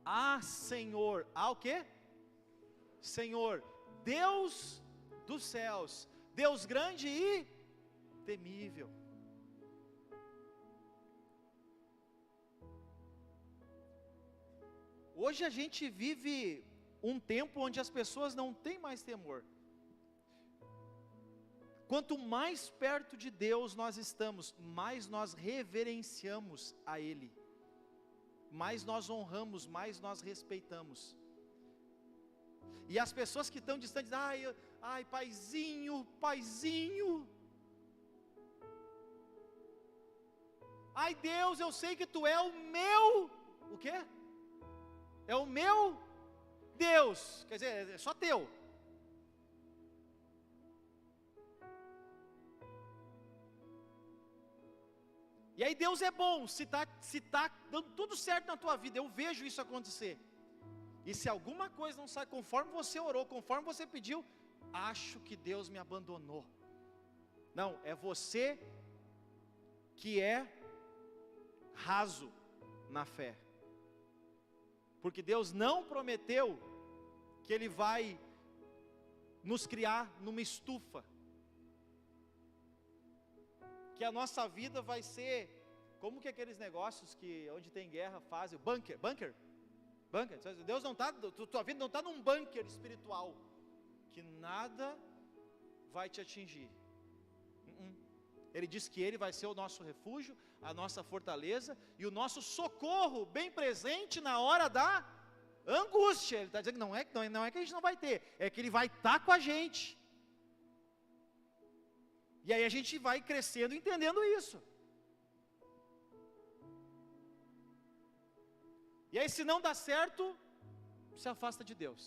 ah Senhor, o quê? Senhor, Deus dos céus, Deus grande e temível. Hoje a gente vive um tempo onde as pessoas não têm mais temor. Quanto mais perto de Deus nós estamos, mais nós reverenciamos a Ele, mais nós honramos, mais nós respeitamos. E as pessoas que estão distantes, ai paizinho, paizinho, ai Deus, eu sei que Tu é o meu, o quê? É o meu Deus, quer dizer, é só teu. E aí Deus é bom, se tá dando tudo certo na tua vida, eu vejo isso acontecer. E se alguma coisa não sai conforme você orou, conforme você pediu, acho que Deus me abandonou. Não, é você que é raso na fé. Porque Deus não prometeu que Ele vai nos criar numa estufa, que a nossa vida vai ser, como que aqueles negócios que onde tem guerra fazem, bunker, Deus não está, tua vida não está num bunker espiritual, que nada vai te atingir. Ele diz que Ele vai ser o nosso refúgio, a nossa fortaleza, e o nosso socorro bem presente na hora da angústia. Ele está dizendo que não é que a gente não vai ter, é que Ele vai estar com a gente. E aí a gente vai crescendo entendendo isso. E aí se não dá certo, se afasta de Deus.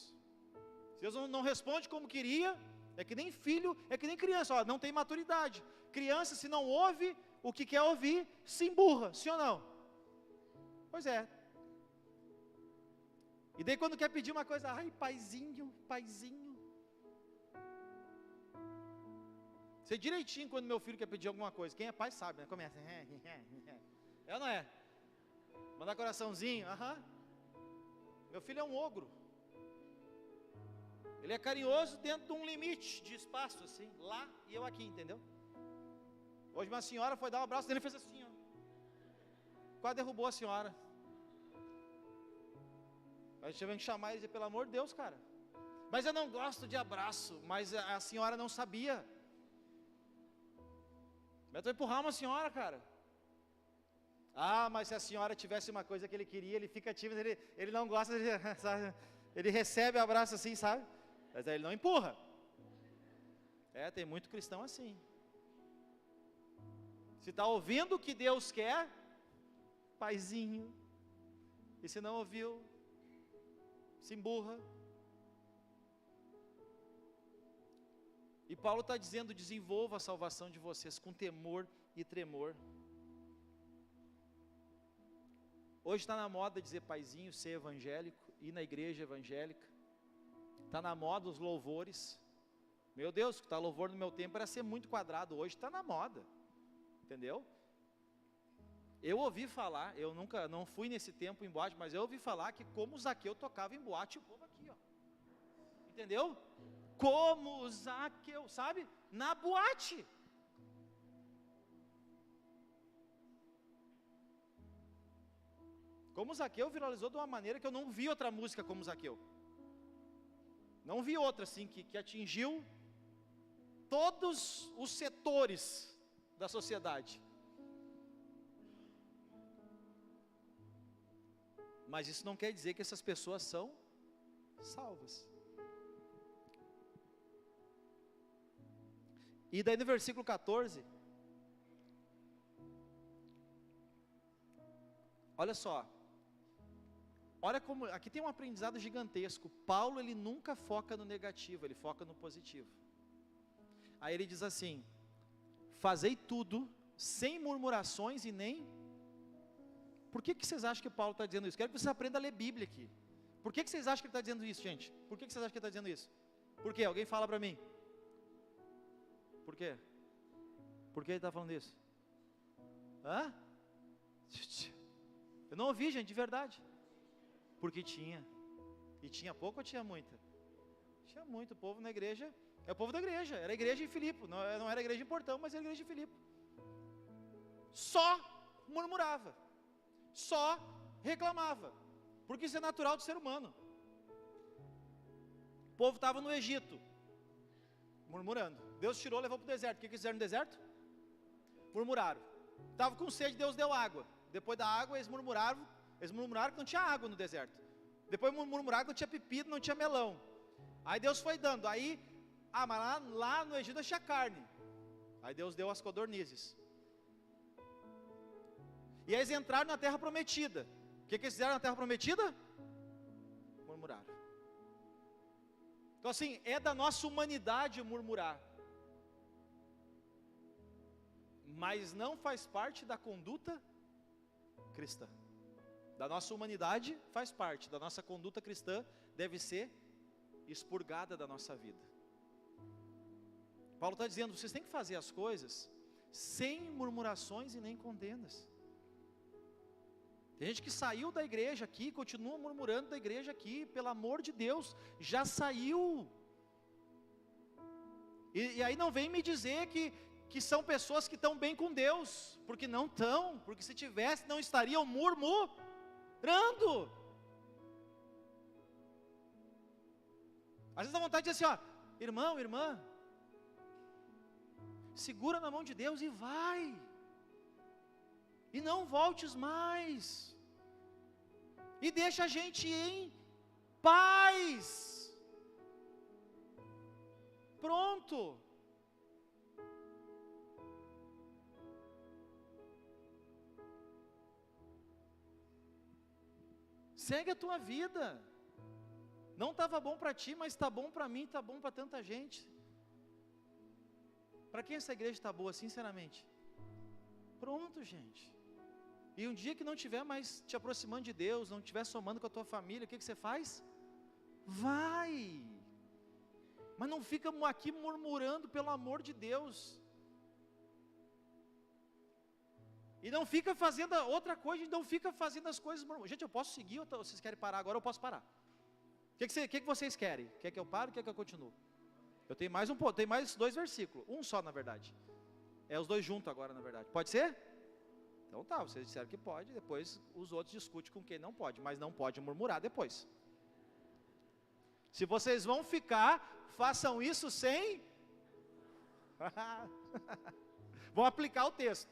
Se Deus não responde como queria, é que nem filho, é que nem criança, não tem maturidade. Criança, se não ouve o que quer ouvir, se emburra, sim ou não? Pois é. E daí quando quer pedir uma coisa, ai paizinho, paizinho. Sei direitinho quando meu filho quer pedir alguma coisa. Quem é pai sabe, né? Começa. É ou não é? Mandar coraçãozinho, Meu filho é um ogro. Ele é carinhoso dentro de um limite de espaço, assim, lá e eu aqui, entendeu? Hoje uma senhora foi dar um abraço nele e fez assim, ó. Quase derrubou a senhora. A gente teve que chamar ele e dizer, pelo amor de Deus, cara. Mas eu não gosto de abraço. Mas a senhora não sabia. Eu vou empurrar uma senhora, cara. Mas se a senhora tivesse uma coisa que ele queria, ele fica tímido, ele não gosta, ele recebe o abraço assim, sabe? Mas aí ele não empurra. Tem muito cristão assim. Se está ouvindo o que Deus quer, paizinho. E se não ouviu, se emburra. E Paulo está dizendo, desenvolva a salvação de vocês com temor e tremor. Hoje está na moda dizer paizinho, ser evangélico, ir na igreja evangélica. Está na moda os louvores. Meu Deus, que está louvor no meu tempo era ser muito quadrado, hoje está na moda. Entendeu? Eu ouvi falar, eu nunca, não fui nesse tempo em boate, mas eu ouvi falar que como Zaqueu tocava em boate, o povo aqui, ó. Entendeu? Como Zaqueu, sabe? Na boate. Como Zaqueu viralizou de uma maneira que eu não vi outra música como Zaqueu. Não vi outra assim que atingiu todos os setores da sociedade. Mas isso não quer dizer que essas pessoas são salvas. E daí no versículo 14, olha só, olha como, aqui tem um aprendizado gigantesco. Paulo, ele nunca foca no negativo, ele foca no positivo. Aí ele diz assim: fazei tudo sem murmurações e nem... Por que vocês acham que Paulo está dizendo isso? Quero que você aprenda a ler Bíblia aqui. Por que vocês acham que ele está dizendo isso, gente? Por que vocês acham que ele está dizendo isso? Por quê? Alguém fala para mim. Por quê? Por que ele está falando isso? Hã? Eu não ouvi, gente, de verdade. Porque tinha. E tinha pouco ou tinha muita? Tinha muito. O povo na igreja, é o povo da igreja. Era a igreja em Filipe. Não era a igreja em Portão, mas era a igreja em Filipe. Só murmurava. Só reclamava. Porque isso é natural do ser humano. O povo estava no Egito, murmurando. Deus tirou, levou para o deserto. O que fizeram no deserto? Murmuraram. Estava com sede, Deus deu água. Depois da água, eles murmuraram que não tinha água no deserto. Depois murmuraram que não tinha pepino, não tinha melão. Aí Deus foi dando. Aí, mas lá no Egito tinha carne. Aí Deus deu as codornizes. E aí eles entraram na terra prometida. O que eles fizeram na terra prometida? Murmuraram. Então assim, é da nossa humanidade murmurar. Mas não faz parte da conduta cristã. Da nossa humanidade faz parte, da nossa conduta cristã deve ser expurgada da nossa vida. Paulo está dizendo, vocês têm que fazer as coisas sem murmurações e nem contendas. Tem gente que saiu da igreja aqui, continua murmurando da igreja aqui, pelo amor de Deus, já saiu. E aí não vem me dizer que são pessoas que estão bem com Deus, porque não estão, porque se tivesse não estariam murmurando. Às vezes dá vontade de dizer assim, ó, irmão, irmã, segura na mão de Deus e vai, e não voltes mais, e deixa a gente em paz, pronto. Segue a tua vida. Não estava bom para ti, mas está bom para mim, está bom para tanta gente. Para quem essa igreja está boa, sinceramente? Pronto, gente. E um dia que não estiver mais te aproximando de Deus, não estiver somando com a tua família, o que você faz? Vai. Mas não fica aqui murmurando, pelo amor de Deus. E não fica fazendo outra coisa, não fica fazendo as coisas. Gente, eu posso seguir ou vocês querem parar agora? Eu posso parar. O que vocês querem? Quer que eu pare ou quer que eu continue? Eu tenho mais tem mais 2 versículos. Um só, na verdade. É os 2 juntos agora, na verdade. Pode ser? Então tá, vocês disseram que pode, depois os outros discutem com quem não pode, mas não pode murmurar depois. Se vocês vão ficar, façam isso sem... Vão aplicar o texto.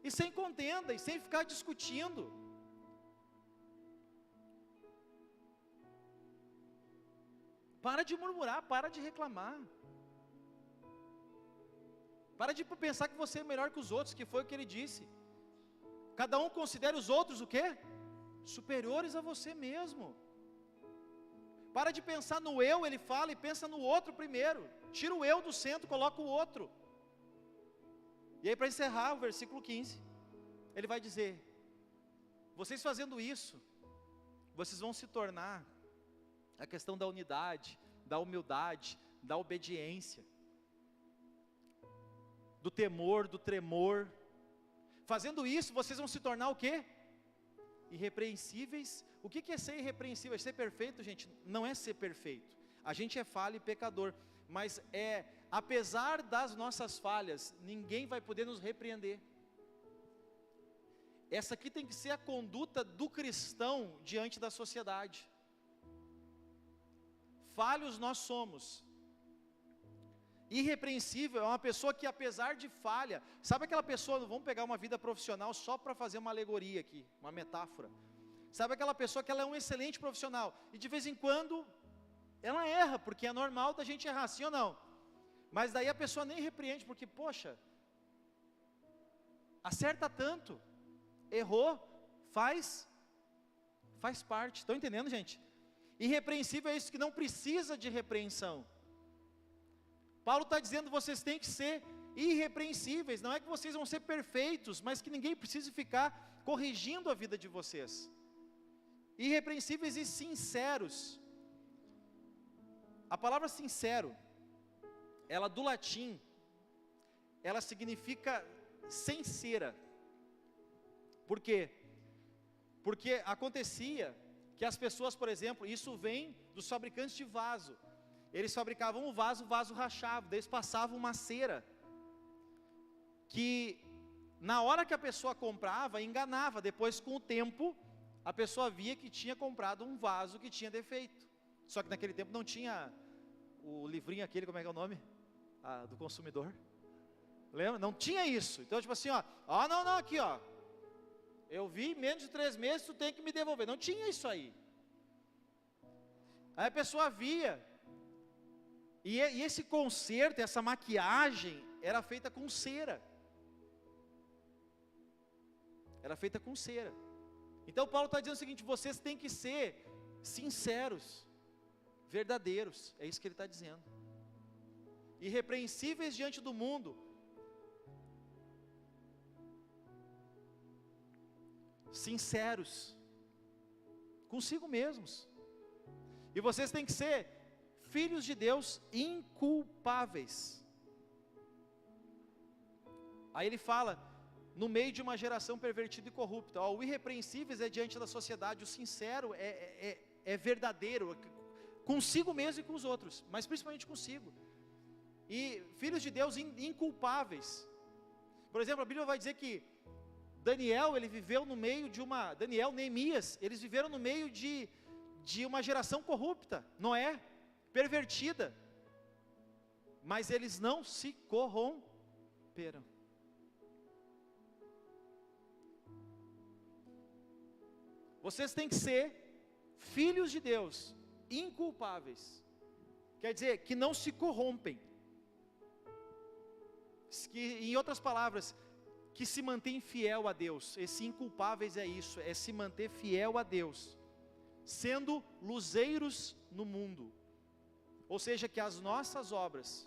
E sem contenda, e sem ficar discutindo. Para de murmurar, para de reclamar. Para de pensar que você é melhor que os outros, que foi o que ele disse. Cada um considere os outros o quê? Superiores a você mesmo. Para de pensar no eu, ele fala, e pensa no outro primeiro. Tira o eu do centro, coloca o outro. E aí para encerrar o versículo 15, ele vai dizer, vocês fazendo isso, vocês vão se tornar a questão da unidade, da humildade, da obediência, do temor, do tremor. Fazendo isso, vocês vão se tornar o quê? Irrepreensíveis. O que é ser irrepreensível? É ser perfeito, gente? Não é ser perfeito. A gente é falho e pecador, mas apesar das nossas falhas, ninguém vai poder nos repreender. Essa aqui tem que ser a conduta do cristão diante da sociedade. Falhos nós somos. Irrepreensível é uma pessoa que, apesar de falha, sabe aquela pessoa, vamos pegar uma vida profissional só para fazer uma alegoria aqui, uma metáfora. Sabe aquela pessoa que ela é um excelente profissional, e de vez em quando, ela erra, porque é normal da gente errar, sim ou não? Mas daí a pessoa nem repreende, porque, poxa, acerta tanto, errou, faz parte. Estão entendendo, gente? Irrepreensível é isso que não precisa de repreensão. Paulo está dizendo, vocês têm que ser irrepreensíveis. Não é que vocês vão ser perfeitos, mas que ninguém precise ficar corrigindo a vida de vocês. Irrepreensíveis e sinceros. A palavra sincero, ela do latim, ela significa sincera. Por quê? Porque acontecia que as pessoas, por exemplo, isso vem dos fabricantes de vaso. Eles fabricavam o vaso rachava, daí eles passavam uma cera, que na hora que a pessoa comprava, enganava. Depois, com o tempo, a pessoa via que tinha comprado um vaso que tinha defeito. Só que naquele tempo não tinha o livrinho aquele, como é que é o nome? Do consumidor. Lembra? Não tinha isso. Então, tipo assim, não, aqui, eu vi, menos de 3 meses, tu tem que me devolver. Não tinha isso aí. Aí a pessoa via, e esse conserto, essa maquiagem, era feita com cera. Era feita com cera. Então Paulo está dizendo o seguinte, vocês têm que ser sinceros, verdadeiros, é isso que ele está dizendo. Irrepreensíveis diante do mundo, sinceros, consigo mesmos. E vocês têm que ser filhos de Deus inculpáveis. Aí ele fala, no meio de uma geração pervertida e corrupta. O irrepreensíveis é diante da sociedade, o sincero é verdadeiro, consigo mesmo e com os outros, mas principalmente consigo. E filhos de Deus inculpáveis. Por exemplo, a Bíblia vai dizer que Daniel, ele viveu no meio de Neemias, eles viveram no meio de uma geração corrupta, Noé, pervertida, mas eles não se corromperam. Vocês têm que ser filhos de Deus, inculpáveis, quer dizer, que não se corrompem, que, em outras palavras, que se mantém fiel a Deus. Esse inculpáveis é isso, é se manter fiel a Deus, sendo luzeiros no mundo, ou seja, que as nossas obras,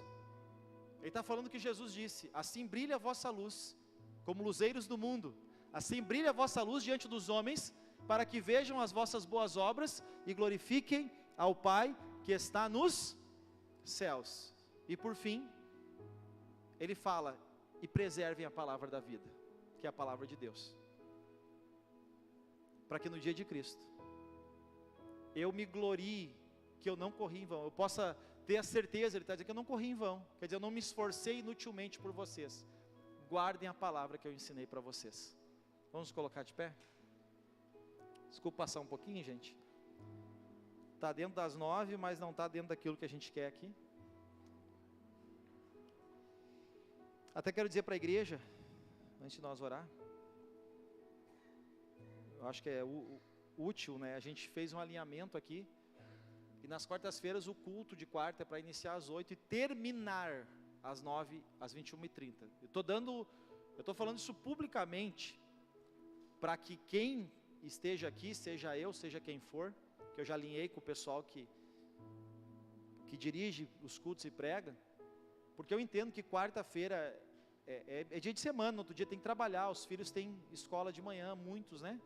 ele está falando que Jesus disse, assim brilha a vossa luz, como luzeiros do mundo, assim brilha a vossa luz diante dos homens, para que vejam as vossas boas obras, e glorifiquem ao Pai, que está nos céus. E por fim, ele fala, e preservem a palavra da vida, que é a palavra de Deus, para que no dia de Cristo, eu me glorie, que eu não corri em vão, eu possa ter a certeza, ele está dizendo que eu não corri em vão, quer dizer, eu não me esforcei inutilmente por vocês, guardem a palavra que eu ensinei para vocês. Vamos colocar de pé? Desculpa passar um pouquinho, gente, está dentro das 9, mas não está dentro daquilo que a gente quer aqui. Até quero dizer para a igreja, antes de nós orar, eu acho que é útil, né? A gente fez um alinhamento aqui, e nas quartas-feiras o culto de quarta é para iniciar às 8 e terminar às 9, às 21h30. Eu estou falando isso publicamente, para que quem esteja aqui, seja eu, seja quem for, que eu já alinhei com o pessoal que dirige os cultos e prega, porque eu entendo que quarta-feira é dia de semana, no outro dia tem que trabalhar, os filhos têm escola de manhã, muitos, né?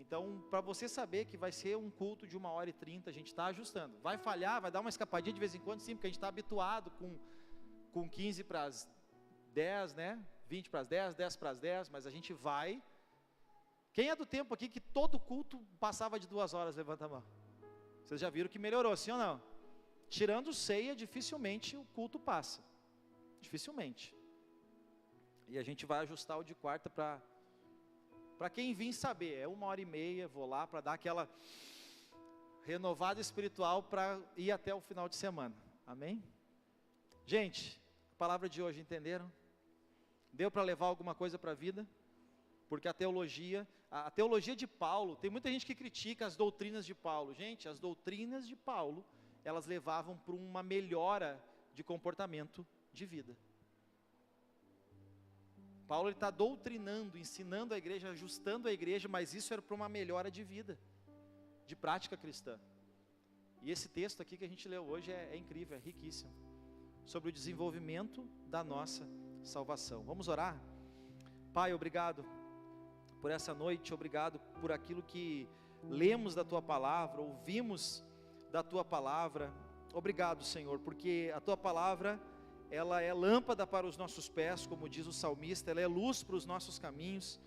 Então, para você saber que vai ser um culto de 1h30, a gente está ajustando. Vai falhar, vai dar uma escapadinha de vez em quando, sim, porque a gente está habituado com 15 para as 10, né? 20 para as 10, 10 para as 10, mas a gente vai. Quem é do tempo aqui que todo culto passava de 2 horas, levanta a mão. Vocês já viram que melhorou, sim ou não? Tirando ceia, dificilmente o culto passa. Dificilmente. E a gente vai ajustar o de quarta para quem vir saber. É 1h30, vou lá para dar aquela renovada espiritual para ir até o final de semana. Amém? Gente, a palavra de hoje, entenderam? Deu para levar alguma coisa para a vida? Porque a teologia de Paulo, tem muita gente que critica as doutrinas de Paulo. Gente, as doutrinas de Paulo, elas levavam para uma melhora de comportamento de vida. Paulo está doutrinando, ensinando a igreja, ajustando a igreja, mas isso era para uma melhora de vida, de prática cristã. E esse texto aqui que a gente leu hoje é incrível, é riquíssimo, sobre o desenvolvimento da nossa salvação. Vamos orar? Pai, obrigado por essa noite, obrigado por aquilo que lemos da Tua Palavra, ouvimos da Tua Palavra. Obrigado, Senhor, porque a Tua Palavra, ela é lâmpada para os nossos pés, como diz o salmista, ela é luz para os nossos caminhos,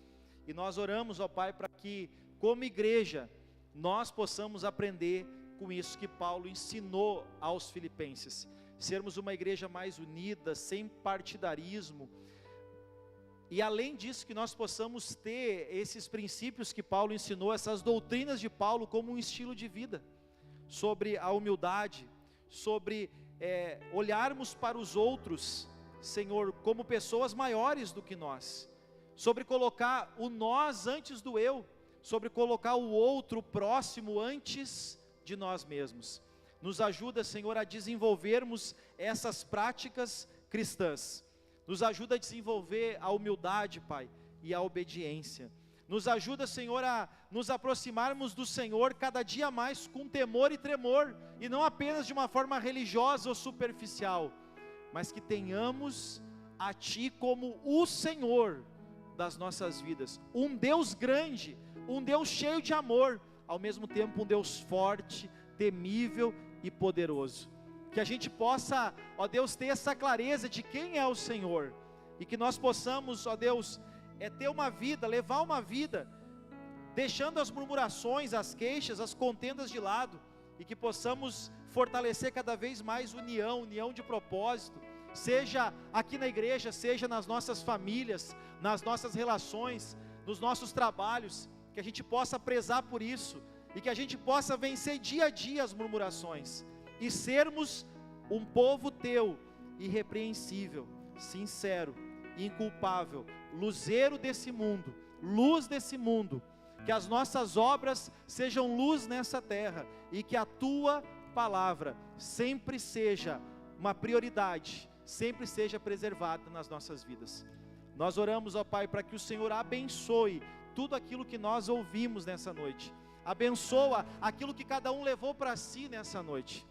e nós oramos, ó Pai, para que, como igreja, nós possamos aprender com isso que Paulo ensinou aos filipenses, sermos uma igreja mais unida, sem partidarismo, e além disso que nós possamos ter esses princípios que Paulo ensinou, essas doutrinas de Paulo como um estilo de vida, sobre a humildade, sobre olharmos para os outros, Senhor, como pessoas maiores do que nós, sobre colocar o nós antes do eu, sobre colocar o outro próximo antes de nós mesmos. Nos ajuda, Senhor, a desenvolvermos essas práticas cristãs, nos ajuda a desenvolver a humildade, Pai, e a obediência. Nos ajuda, Senhor, a nos aproximarmos do Senhor cada dia mais com temor e tremor, e não apenas de uma forma religiosa ou superficial, mas que tenhamos a Ti como o Senhor das nossas vidas, um Deus grande, um Deus cheio de amor, ao mesmo tempo um Deus forte, temível e poderoso. Que a gente possa, ó Deus, ter essa clareza de quem é o Senhor, e que nós possamos, ó Deus, ter uma vida, levar uma vida, deixando as murmurações, as queixas, as contendas de lado, e que possamos fortalecer cada vez mais união de propósito, seja aqui na igreja, seja nas nossas famílias, nas nossas relações, nos nossos trabalhos, que a gente possa prezar por isso, e que a gente possa vencer dia a dia as murmurações, e sermos um povo Teu, irrepreensível, sincero, inculpável, luzeiro desse mundo, luz desse mundo, que as nossas obras sejam luz nessa terra, e que a Tua palavra sempre seja uma prioridade, sempre seja preservada nas nossas vidas. Nós oramos, ó Pai, para que o Senhor abençoe tudo aquilo que nós ouvimos nessa noite, abençoa aquilo que cada um levou para si nessa noite.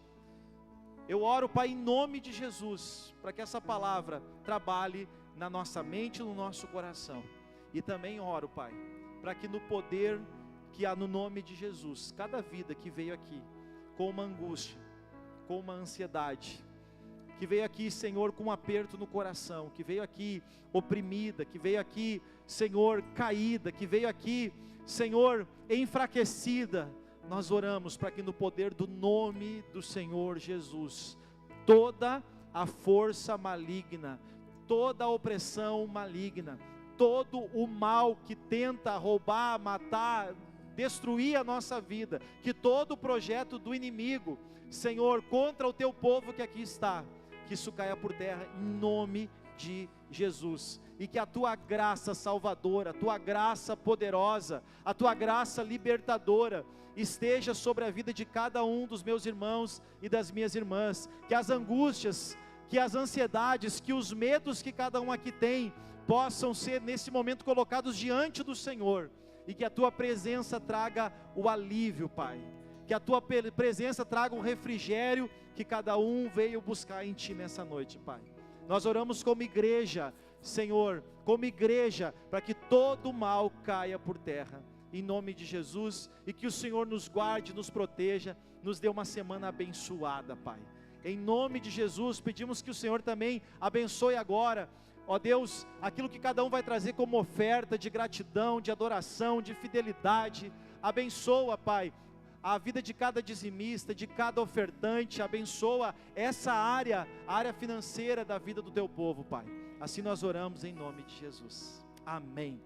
Eu oro, Pai, em nome de Jesus, para que essa palavra trabalhe na nossa mente e no nosso coração. E também oro, Pai, para que no poder que há no nome de Jesus, cada vida que veio aqui com uma angústia, com uma ansiedade, que veio aqui, Senhor, com um aperto no coração, que veio aqui oprimida, que veio aqui, Senhor, caída, que veio aqui, Senhor, enfraquecida, nós oramos para que no poder do nome do Senhor Jesus, toda a força maligna, toda a opressão maligna, todo o mal que tenta roubar, matar, destruir a nossa vida, que todo o projeto do inimigo, Senhor, contra o Teu povo que aqui está, que isso caia por terra em nome de Jesus, e que a Tua graça salvadora, a Tua graça poderosa, a Tua graça libertadora esteja sobre a vida de cada um dos meus irmãos e das minhas irmãs, que as angústias, que as ansiedades, que os medos que cada um aqui tem, possam ser nesse momento colocados diante do Senhor, e que a Tua presença traga o alívio, Pai, que a Tua presença traga o refrigério que cada um veio buscar em Ti nessa noite, Pai. Nós oramos como igreja, Senhor, como igreja, para que todo mal caia por terra, em nome de Jesus, e que o Senhor nos guarde, nos proteja, nos dê uma semana abençoada, Pai. Em nome de Jesus, pedimos que o Senhor também abençoe agora, ó Deus, aquilo que cada um vai trazer como oferta de gratidão, de adoração, de fidelidade. Abençoa, Pai, a vida de cada dizimista, de cada ofertante. Abençoa essa área, a área financeira da vida do Teu povo, Pai. Assim nós oramos em nome de Jesus. Amém.